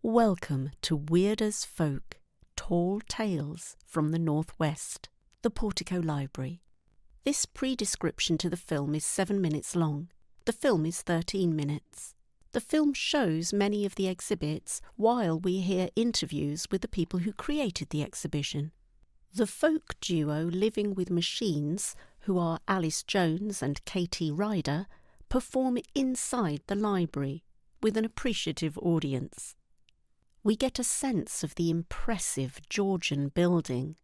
Welcome to Weird as Folk, Tall Tales from the Northwest, the Portico Library. This pre-description to the film is 7 minutes long. The film is 13 minutes. The film shows many of the exhibits while we hear interviews with the people who created the exhibition. The folk duo Living with Machines, who are Alice Jones and Katie Ryder, perform inside the library with an appreciative audience. We get a sense of the impressive Georgian building.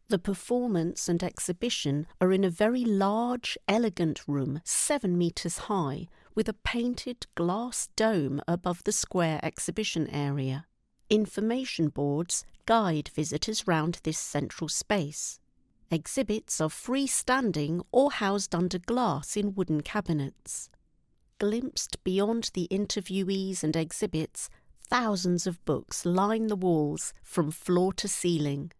The performance and exhibition are in a very large, elegant room 7 metres high, with a painted glass dome above the square exhibition area. Information boards guide visitors round this central space. Exhibits are freestanding or housed under glass in wooden cabinets. Glimpsed beyond the interviewees and exhibits, thousands of books line the walls from floor to ceiling.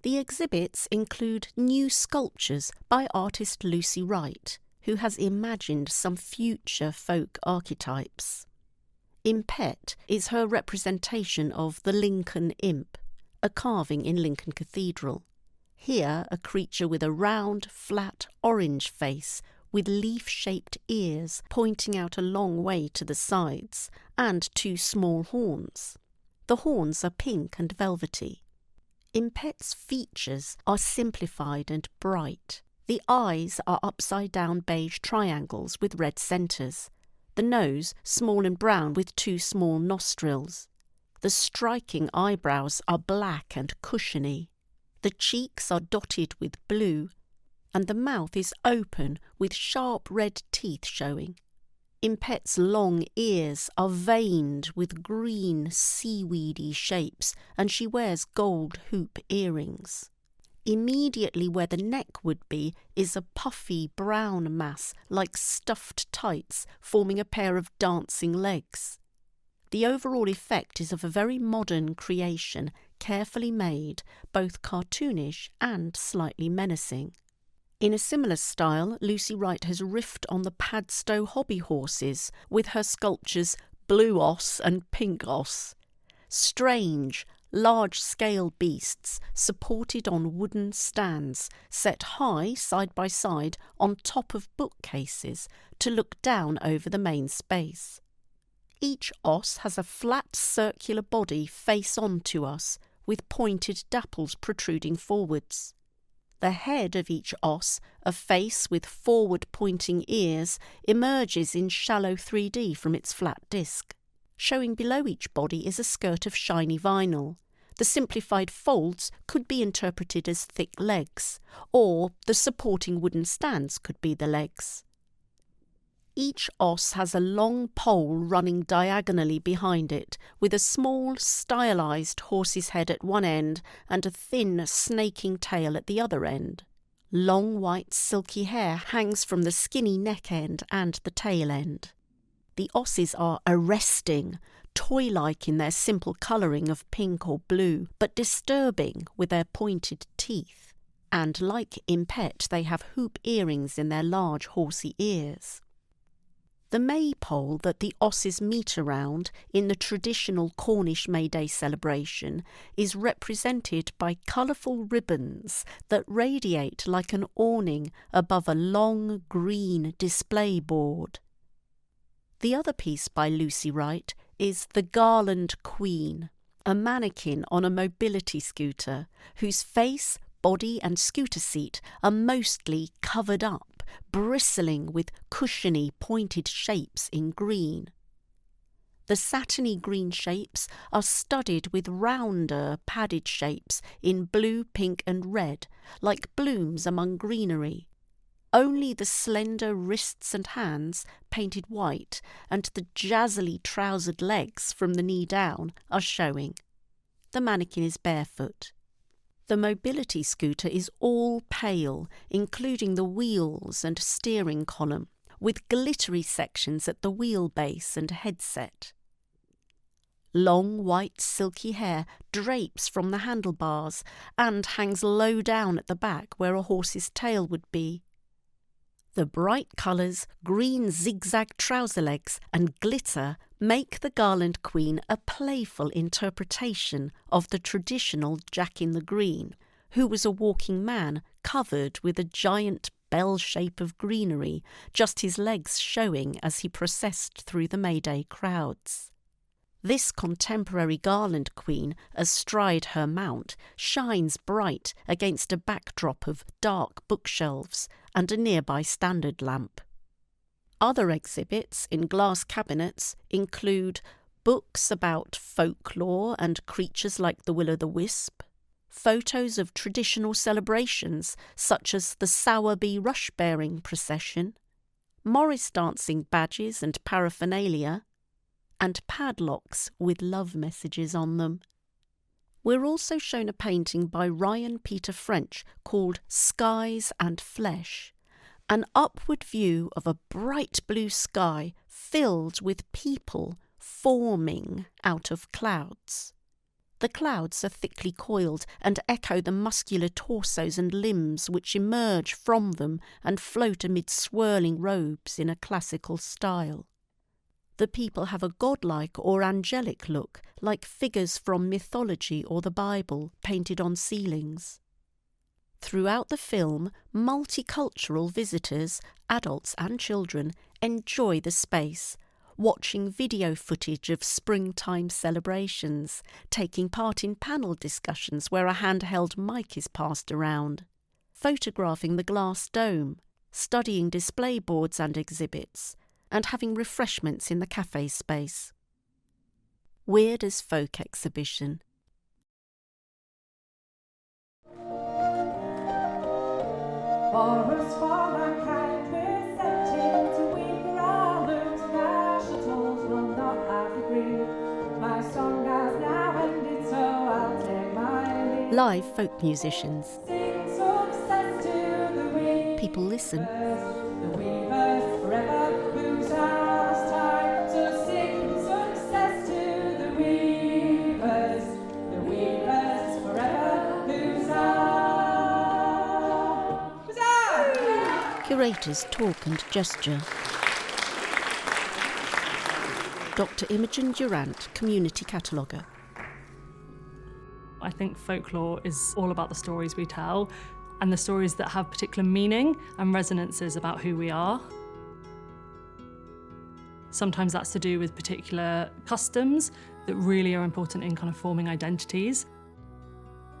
The exhibits include new sculptures by artist Lucy Wright, who has imagined some future folk archetypes. Impet is her representation of the Lincoln Imp, a carving in Lincoln Cathedral. Here a creature with a round, flat, orange face with leaf-shaped ears pointing out a long way to the sides, and 2 small horns. The horns are pink and velvety. Impet's features are simplified and bright. The eyes are upside-down beige triangles with red centres. The nose small and brown with 2 small nostrils. The striking eyebrows are black and cushiony. The cheeks are dotted with blue, and the mouth is open with sharp red teeth showing. Impet's long ears are veined with green, seaweedy shapes, and she wears gold hoop earrings. Immediately where the neck would be is a puffy brown mass like stuffed tights forming a pair of dancing legs. The overall effect is of a very modern creation, carefully made, both cartoonish and slightly menacing. In a similar style, Lucy Wright has riffed on the Padstow hobby horses with her sculptures Blue Oss and Pink Oss. Strange, large-scale beasts supported on wooden stands, set high side by side on top of bookcases to look down over the main space. Each os has a flat circular body face on to us, with pointed dapples protruding forwards. The head of each os, a face with forward-pointing ears, emerges in shallow 3D from its flat disc. Showing below each body is a skirt of shiny vinyl. The simplified folds could be interpreted as thick legs, or the supporting wooden stands could be the legs. Each os has a long pole running diagonally behind it, with a small, stylised horse's head at one end and a thin, snaking tail at the other end. Long white silky hair hangs from the skinny neck end and the tail end. The osses are arresting, toy-like in their simple colouring of pink or blue, but disturbing with their pointed teeth. And like Impet, they have hoop earrings in their large horsey ears. The maypole that the osses meet around in the traditional Cornish May Day celebration is represented by colourful ribbons that radiate like an awning above a long green display board. The other piece by Lucy Wright is The Garland Queen, a mannequin on a mobility scooter whose face, body and scooter seat are mostly covered up, bristling with cushiony pointed shapes in green. The satiny green shapes are studded with rounder padded shapes in blue, pink and red, like blooms among greenery. Only the slender wrists and hands, painted white, and the jazzily trousered legs from the knee down are showing. The mannequin is barefoot. The mobility scooter is all pale, including the wheels and steering column, with glittery sections at the wheelbase and headset. Long white silky hair drapes from the handlebars and hangs low down at the back where a horse's tail would be. The bright colours, green zigzag trouser legs and glitter make the Garland Queen a playful interpretation of the traditional Jack in the Green, who was a walking man covered with a giant bell shape of greenery, just his legs showing as he processed through the May Day crowds. This contemporary Garland Queen, astride her mount, shines bright against a backdrop of dark bookshelves and a nearby standard lamp. Other exhibits in glass cabinets include books about folklore and creatures like the will-o'-the-wisp, photos of traditional celebrations such as the Sowerby rush-bearing procession, Morris dancing badges and paraphernalia, and padlocks with love messages on them. We're also shown a painting by Ryan Peter French called Skies and Flesh, an upward view of a bright blue sky filled with people forming out of clouds. The clouds are thickly coiled and echo the muscular torsos and limbs which emerge from them and float amid swirling robes in a classical style. The people have a godlike or angelic look, like figures from mythology or the Bible painted on ceilings. Throughout the film, multicultural visitors, adults and children, enjoy the space, watching video footage of springtime celebrations, taking part in panel discussions where a handheld mic is passed around, photographing the glass dome, studying display boards and exhibits, and having refreshments in the cafe space. Weird as Folk exhibition. Forest for mankind we're sent here to weep for our looms, national tolls will not have to grieve. My song has now ended, so I'll take my leave. Live folk musicians. Sing success to the weavers. People listen. The weavers forever lose our time, so sing success to the weavers. The weavers forever lose our. Curators talk and gesture. Dr. Imogen Durant, Community Cataloguer. I think folklore is all about the stories we tell and the stories that have particular meaning and resonances about who we are. Sometimes that's to do with particular customs that really are important in kind of forming identities.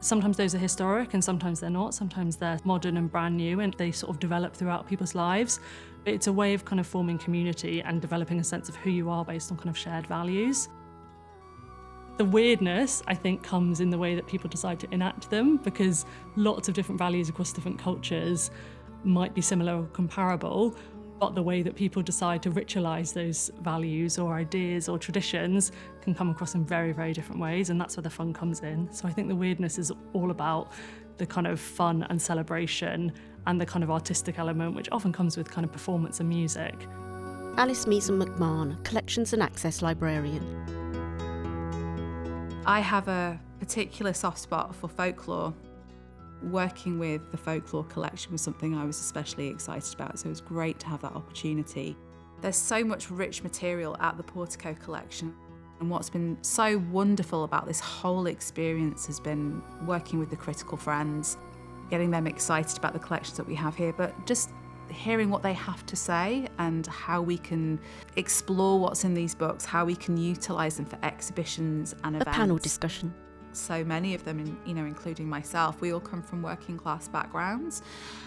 Sometimes those are historic and sometimes they're not. Sometimes they're modern and brand new and they sort of develop throughout people's lives. It's a way of kind of forming community and developing a sense of who you are based on kind of shared values. The weirdness, I think, comes in the way that people decide to enact them, because lots of different values across different cultures might be similar or comparable, but the way that people decide to ritualise those values or ideas or traditions can come across in very, very different ways, and that's where the fun comes in. So I think the weirdness is all about the kind of fun and celebration and the kind of artistic element, which often comes with kind of performance and music. Alice Measom McMahon, Collections and Access Librarian. I have a particular soft spot for folklore. Working with the Folklore collection was something I was especially excited about, so it was great to have that opportunity. There's so much rich material at the Portico collection, and what's been so wonderful about this whole experience has been working with the critical friends, getting them excited about the collections that we have here, but just hearing what they have to say and how we can explore what's in these books, how we can utilise them for exhibitions and events. A panel discussion. So many of them, including myself, we all come from working class backgrounds.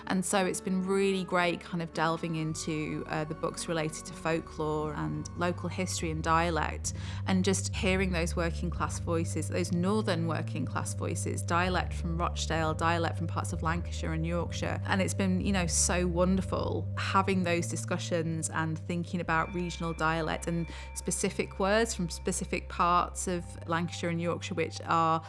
And so it's been really great kind of delving into the books related to folklore and local history and dialect, and just hearing those working class voices, those northern working class voices, dialect from Rochdale, dialect from parts of Lancashire and Yorkshire. And it's been, so wonderful having those discussions and thinking about regional dialect and specific words from specific parts of Lancashire and Yorkshire, which are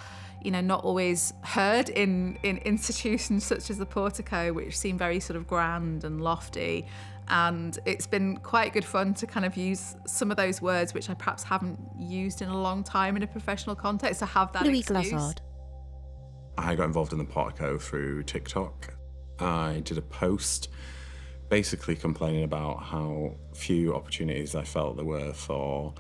not always heard in institutions such as the Portico, which seem very sort of grand and lofty. And it's been quite good fun to kind of use some of those words which I perhaps haven't used in a long time in a professional context, to have that excuse. Glazzard. I got involved in the Portico through TikTok. I did a post basically complaining about how few opportunities I felt there were for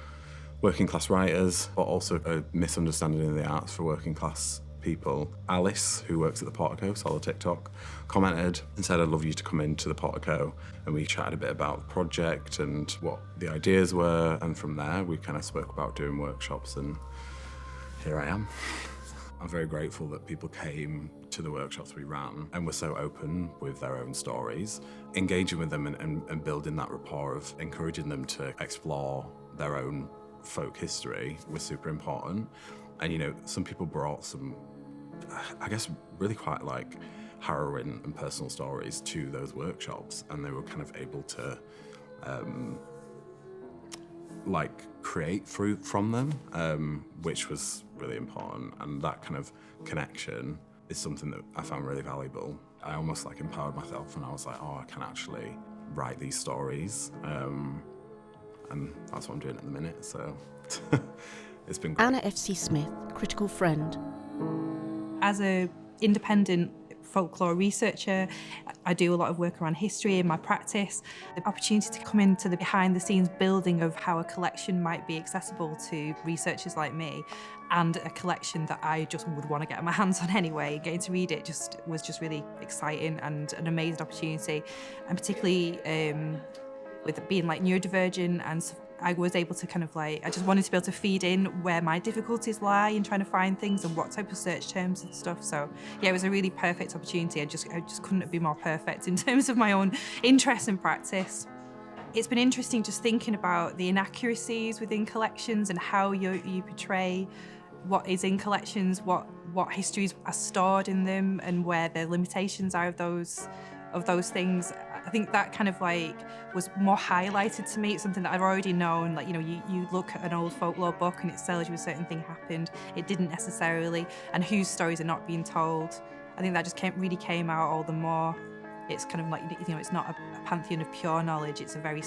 working class writers, but also a misunderstanding in the arts for working class people. Alice, who works at the Portico, saw the TikTok, commented and said, I'd love you to come into the Portico. And we chatted a bit about the project and what the ideas were. And from there, we kind of spoke about doing workshops, and here I am. I'm very grateful that people came to the workshops we ran and were so open with their own stories. Engaging with them and building that rapport of encouraging them to explore their own folk history was super important. And, you know, some people brought some, I guess, really quite like harrowing and personal stories to those workshops, and they were kind of able to create from them, which was really important. And that kind of connection is something that I found really valuable. I almost empowered myself, and I was like, oh, I can actually write these stories. And that's what I'm doing at the minute, so it's been great. Anna F.C. Smith, critical friend. As an independent folklore researcher, I do a lot of work around history in my practice. The opportunity to come into the behind-the-scenes building of how a collection might be accessible to researchers like me, and a collection that I just would want to get my hands on anyway, getting to read it was just really exciting and an amazing opportunity. And particularly with it being neurodivergent, and I was able to I just wanted to be able to feed in where my difficulties lie in trying to find things and what type of search terms and stuff. So yeah, it was a really perfect opportunity. I just couldn't be more perfect in terms of my own interest and practice. It's been interesting just thinking about the inaccuracies within collections and how you portray what is in collections, what histories are stored in them, and where the limitations are of those things. I think that was more highlighted to me. It's something that I've already known. You look at an old folklore book and it tells you a certain thing happened. It didn't necessarily, and whose stories are not being told. I think that just really came out all the more. It's it's not a pantheon of pure knowledge. It's a very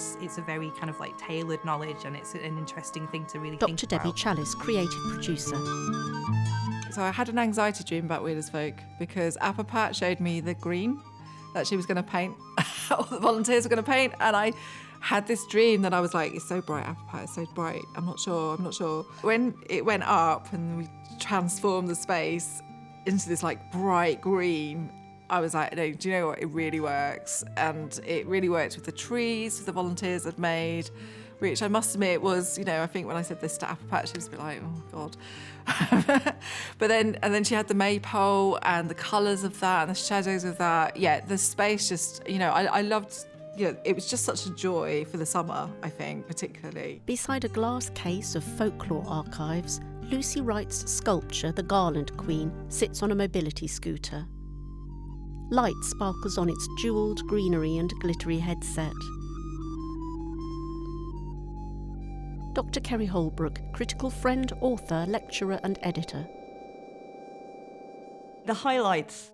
tailored knowledge, and it's an interesting thing to really think Dr. about. Debbie Chalice, creative producer. So I had an anxiety dream about Weird as Folk because Apple Pat showed me the green that she was going to paint, all the volunteers were going to paint, and I had this dream that I was like, it's so bright, Apple Pat, it's so bright, I'm not sure. When it went up and we transformed the space into this bright green, I was like, no, do you know what, it really works. And it really worked with the trees the volunteers had made, which I must admit was, I think when I said this to Apple Pat, she was a bit like, oh God. But then she had the maypole and the colours of that and the shadows of that. Yeah, the space just, I loved, it was just such a joy for the summer, I think, particularly. Beside a glass case of folklore archives, Lucy Wright's sculpture, the Garland Queen, sits on a mobility scooter. Light sparkles on its jewelled greenery and glittery headset. Dr. Ceri Houlbrook, critical friend, author, lecturer and editor. The highlights,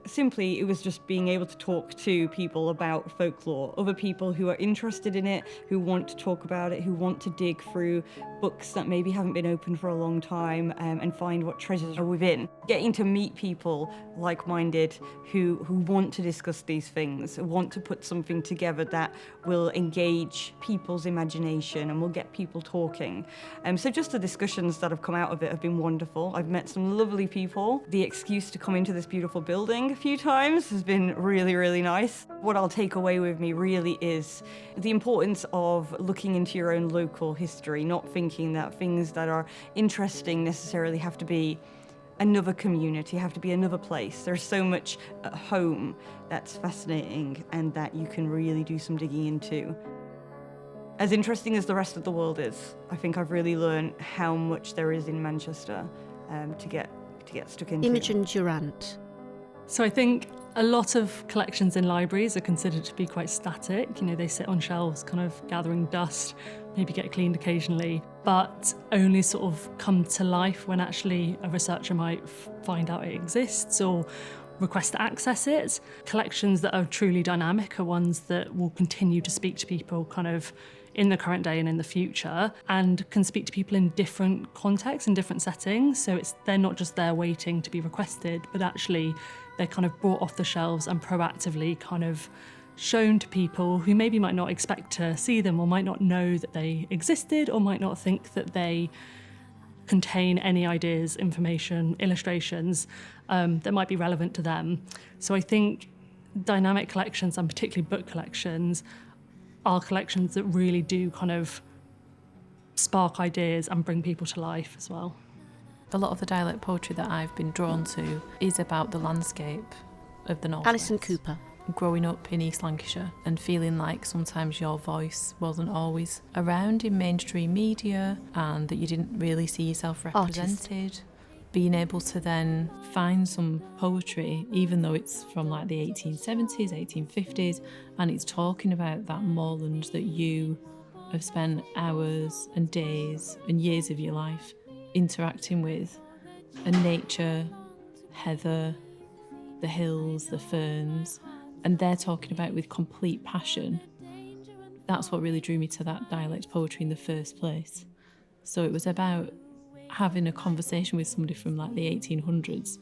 simply, it was just being able to talk to people about folklore, other people who are interested in it, who want to talk about it, who want to dig through books that maybe haven't been open for a long time, and find what treasures are within. Getting to meet people like-minded who want to discuss these things, want to put something together that will engage people's imagination and will get people talking. So just the discussions that have come out of it have been wonderful. I've met some lovely people. The excuse to come into this beautiful building a few times has been really, really nice. What I'll take away with me really is the importance of looking into your own local history, not thinking that things that are interesting necessarily have to be another community, have to be another place. There's so much at home that's fascinating and that you can really do some digging into. As interesting as the rest of the world is, I think I've really learned how much there is in Manchester to get stuck into. Imogen Durant. So I think a lot of collections in libraries are considered to be quite static. They sit on shelves kind of gathering dust, maybe get cleaned occasionally, but only sort of come to life when actually a researcher might find out it exists or request to access it. Collections that are truly dynamic are ones that will continue to speak to people kind of in the current day and in the future, and can speak to people in different contexts and different settings. So they're not just there waiting to be requested, but actually they're kind of brought off the shelves and proactively kind of shown to people who maybe might not expect to see them or might not know that they existed or might not think that they contain any ideas, information, illustrations that might be relevant to them. So I think dynamic collections, and particularly book collections, are collections that really do kind of spark ideas and bring people to life as well. A lot of the dialect poetry that I've been drawn to is about the landscape of the North Alison West. Cooper. Growing up in East Lancashire and feeling like sometimes your voice wasn't always around in mainstream media and that you didn't really see yourself represented. Being able to then find some poetry, even though it's from like the 1870s, 1850s, and it's talking about that moorland that you have spent hours and days and years of your life interacting with, and nature, heather, the hills, the ferns, and they're talking about it with complete passion. That's what really drew me to that dialect poetry in the first place. So it was about having a conversation with somebody from like the 1800s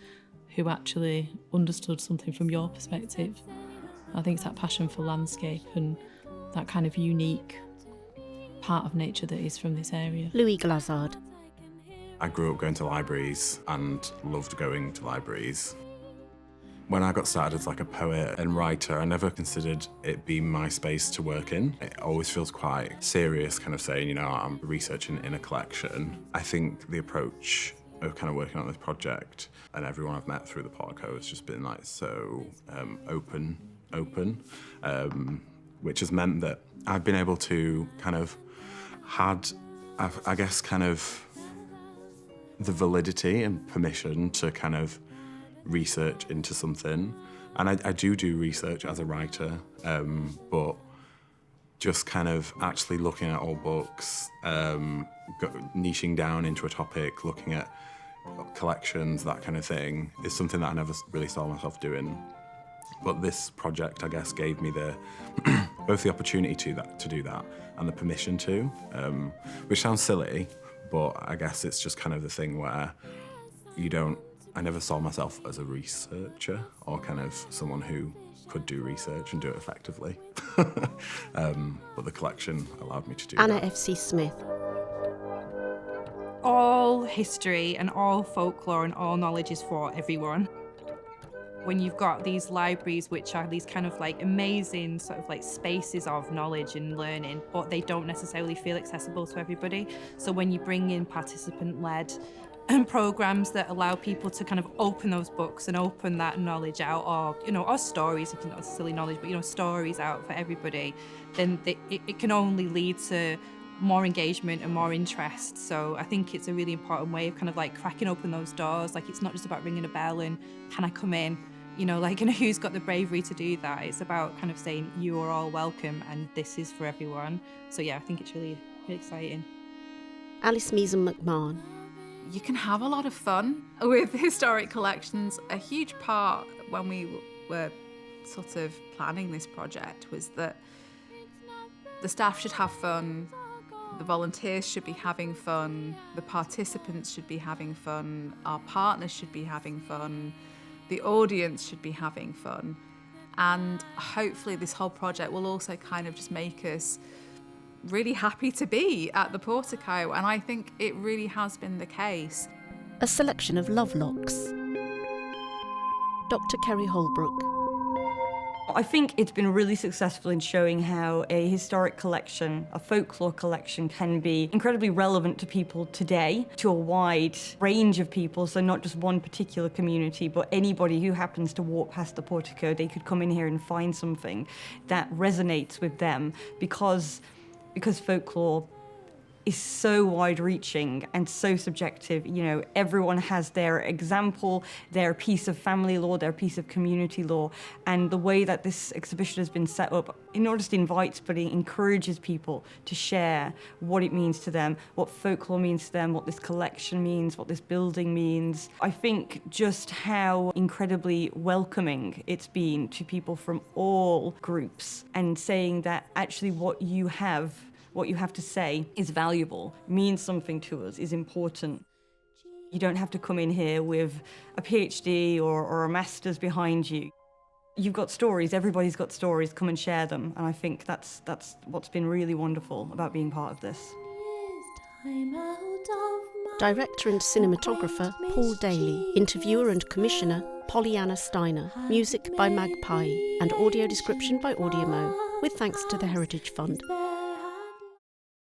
who actually understood something from your perspective. I think it's that passion for landscape and that kind of unique part of nature that is from this area. Louis Glazzard. I grew up going to libraries and loved going to libraries. When I got started as like a poet and writer, I never considered it being my space to work in. It always feels quite serious, kind of saying, you know, I'm researching in a collection. I think the approach of kind of working on this project and everyone I've met through the Portico has just been like so open, which has meant that I've been able to kind of I guess kind of the validity and permission to kind of research into something. And I do research as a writer, but just kind of actually looking at old books, niching down into a topic, looking at collections, that kind of thing, is something that I never really saw myself doing. But this project, I guess, gave me the both the opportunity to do that and the permission to, which sounds silly, but I guess it's just kind of the thing where I never saw myself as a researcher or kind of someone who could do research and do it effectively. But the collection allowed me to do Anna that. F.C. Smith. All history and all folklore and all knowledge is for everyone. When you've got these libraries, which are these kind of like amazing sort of like spaces of knowledge and learning, but they don't necessarily feel accessible to everybody. So when you bring in participant-led programs that allow people to kind of open those books and open that knowledge out, or stories, if it's not silly knowledge, but stories out for everybody, then it can only lead to more engagement and more interest. So I think it's a really important way of kind of like cracking open those doors. Like, it's not just about ringing a bell and can I come in, and who's got the bravery to do that. It's about kind of saying you are all welcome and this is for everyone. So yeah, I think it's really, really exciting. Alice Measom McMahon. You can have a lot of fun with historic collections. A huge part when we were sort of planning this project was that the staff should have fun, the volunteers should be having fun, the participants should be having fun, our partners should be having fun, the audience should be having fun. And hopefully this whole project will also kind of just make us really happy to be at the Portico, and I think it really has been the case. A selection of love locks. Dr. Ceri Houlbrook. I think it's been really successful in showing how a historic collection, a folklore collection, can be incredibly relevant to people today, to a wide range of people, so not just one particular community, but anybody who happens to walk past the Portico, they could come in here and find something that resonates with them because folklore is so wide-reaching and so subjective. Everyone has their example, their piece of family law, their piece of community law, and the way that this exhibition has been set up, it not just invites, but it encourages people to share what it means to them, what folklore means to them, what this collection means, what this building means. I think just how incredibly welcoming it's been to people from all groups, and saying that actually what you have to say is valuable, means something to us, is important. You don't have to come in here with a PhD or a master's behind you. You've got stories, everybody's got stories, come and share them. And I think that's what's been really wonderful about being part of this. Director and cinematographer Paul Daly, interviewer and commissioner Pollyanna Steiner, music by Magpie, and audio description by Audiomo, with thanks to the Heritage Fund.